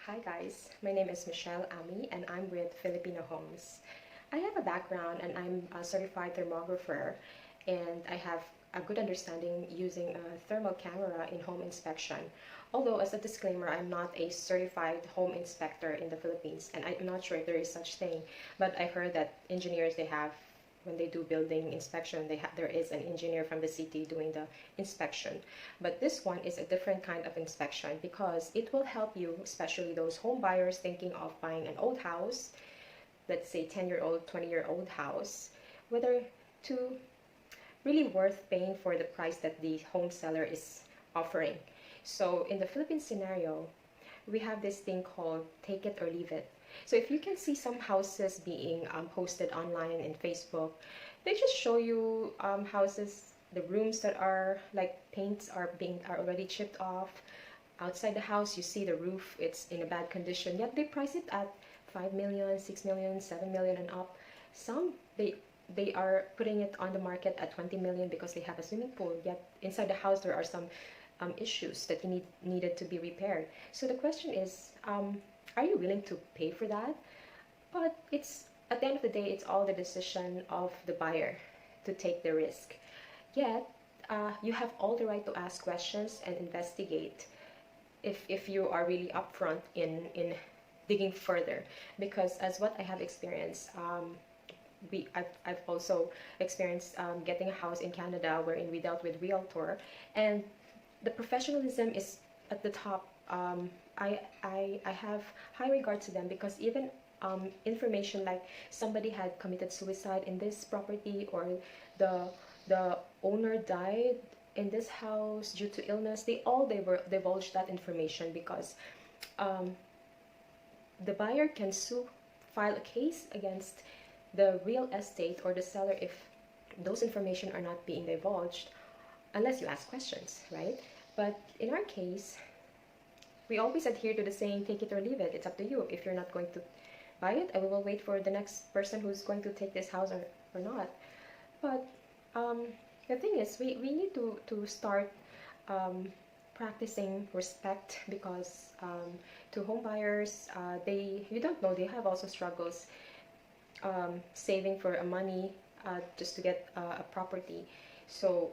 Hi guys, my name is Michelle Ami and I'm with Filipino Homes. I have a background and I'm a certified thermographer and I have a good understanding using a thermal camera in home inspection. Although as a disclaimer, I'm not a certified home inspector in the Philippines and I'm not sure if there is such thing, but I heard that engineers they have when they do building inspection, there is an engineer from the city doing the inspection. But this one is a different kind of inspection because it will help you, especially those home buyers thinking of buying an old house, let's say 10-year-old, 20-year-old house, whether to really worth paying for the price that the home seller is offering. So in the Philippine scenario, we have this thing called take it or leave it. So if you can see some houses being posted online in Facebook, they just show you houses, the rooms that are like paints are already chipped off. Outside the house, you see the roof, it's in a bad condition, yet they price it at 5 million, 6 million, 7 million and up. Some they are putting it on the market at 20 million because they have a swimming pool, yet inside the house there are some issues that needed to be repaired. So the question is, are you willing to pay for that? But it's at the end of the day, it's all the decision of the buyer to take the risk. Yet, you have all the right to ask questions and investigate if you are really upfront in digging further. Because as what I have experienced, I've also experienced getting a house in Canada wherein we dealt with realtor, and the professionalism is at the top. I have high regard to them because even information like somebody had committed suicide in this property or the owner died in this house due to illness, they divulge that information because the buyer can file a case against the real estate or the seller if those information are not being divulged unless you ask questions, right? But in our case, we always adhere to the saying, take it or leave it. It's up to you. If you're not going to buy it, I will wait for the next person who's going to take this house or not. But the thing is, we need to start practicing respect because to home buyers, you don't know, they have also struggles saving for money just to get a property. So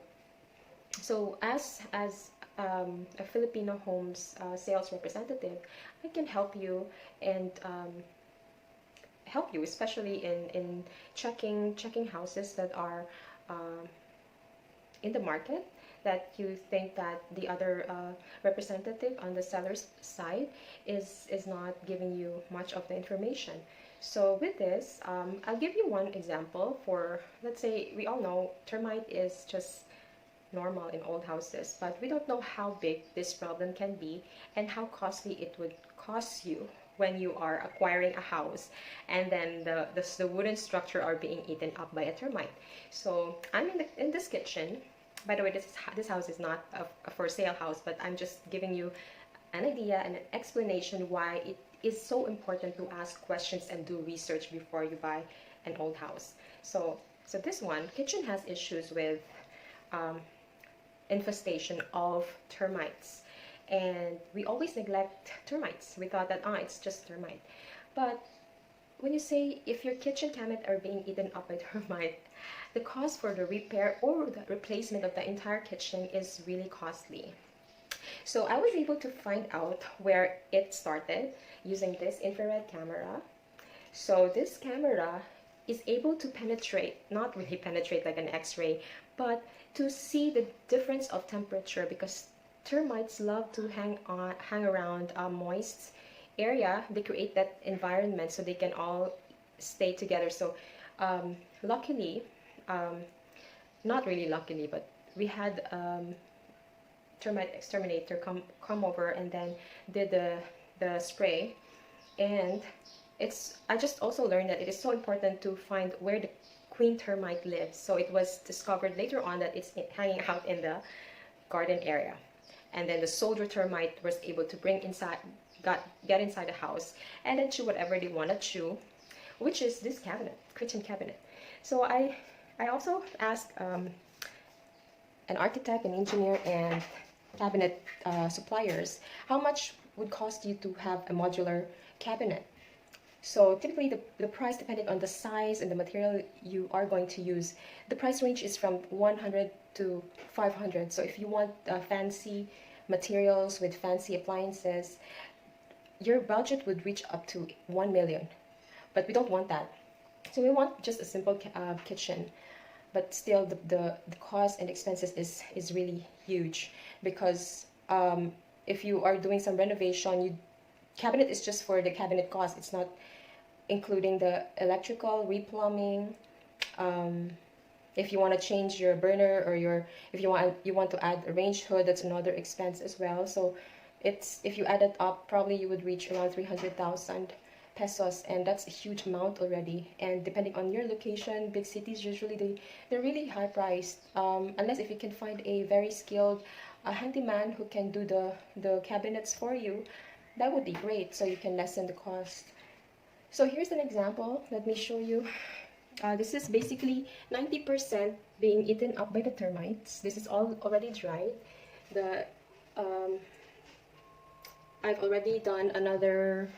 as a Filipino Homes sales representative, I can help you and especially in checking houses that are in the market that you think that the other representative on the seller's side is not giving you much of the information. So with this, I'll give you one example for, let's say, we all know termite is just normal in old houses, but we don't know how big this problem can be and how costly it would cost you when you are acquiring a house and then the wooden structure are being eaten up by a termite. So I'm in this kitchen. By the way, this house is not a for sale house, but I'm just giving you an idea and an explanation why it is so important to ask questions and do research before you buy an old house. So this kitchen has issues with infestation of termites, and we always neglect termites. We thought that it's just termite, but when you say if your kitchen cabinets are being eaten up by termite, the cost for the repair or the replacement of the entire kitchen is really costly. So I was able to find out where it started using this infrared camera. So this camera is able to penetrate, not really penetrate like an x-ray, but to see the difference of temperature because termites love to hang around a moist area. They create that environment so they can all stay together. So luckily, not really luckily, but we had termite exterminator come over and then did the spray. And I just also learned that it is so important to find where the queen termite lives. So it was discovered later on that it's hanging out in the garden area. And then the soldier termite was able to get inside the house and then chew whatever they want to chew, which is this kitchen cabinet. So I also asked an architect, an engineer, and cabinet suppliers how much would cost you to have a modular cabinet. So typically the price, depending on the size and the material you are going to use, the price range is from 100 to 500. So if you want fancy materials with fancy appliances, your budget would reach up to 1 million. But we don't want that. So we want just a simple kitchen. But still the cost and expenses is really huge, because if you are doing some renovation, cabinet is just for the cabinet cost. It's not including the electrical, replumbing. If you want to change your burner, or if you want to add a range hood, that's another expense as well. So if you add it up, probably you would reach around 300,000 pesos, and that's a huge amount already. And depending on your location, big cities usually they're really high priced, unless if you can find a very skilled handyman who can do the cabinets for you. That would be great, so you can lessen the cost. So here's an example. Let me show you. This is basically 90% being eaten up by the termites. This is all already dried. I've already done another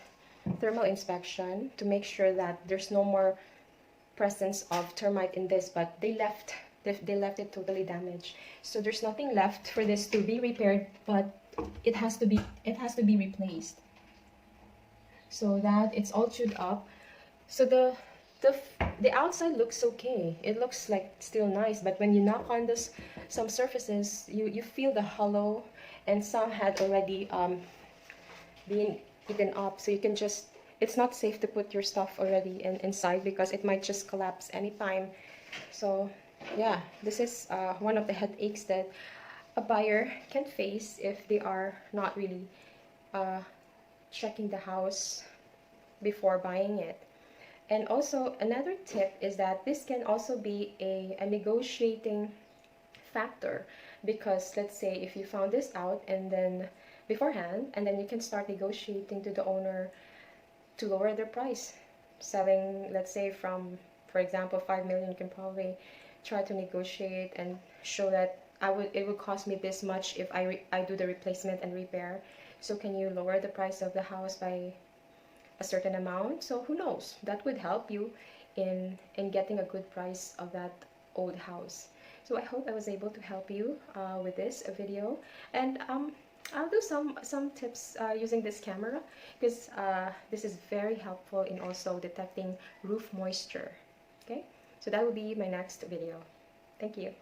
thermal inspection to make sure that there's no more presence of termite in this, but they left it totally damaged. So there's nothing left for this to be repaired, but it has to be replaced. So that it's all chewed up. So the outside looks okay. It looks like still nice, but when you knock on some surfaces, you feel the hollow, and some had already been eaten up. So you can it's not safe to put your stuff already inside, because it might just collapse anytime. So yeah, this is one of the headaches that a buyer can face if they are not really checking the house before buying it. And also another tip is that this can also be a negotiating factor, because let's say if you found this out and then beforehand, and then you can start negotiating to the owner to lower their price, selling, let's say, from, for example, 5 million. You can probably try to negotiate and show that it would cost me this much if I do the replacement and repair. So can you lower the price of the house by a certain amount? So who knows, that would help you in getting a good price of that old house. So I hope I was able to help you with this video, and I'll do some tips using this camera, because this is very helpful in also detecting roof moisture. Okay, so that will be my next video. Thank you.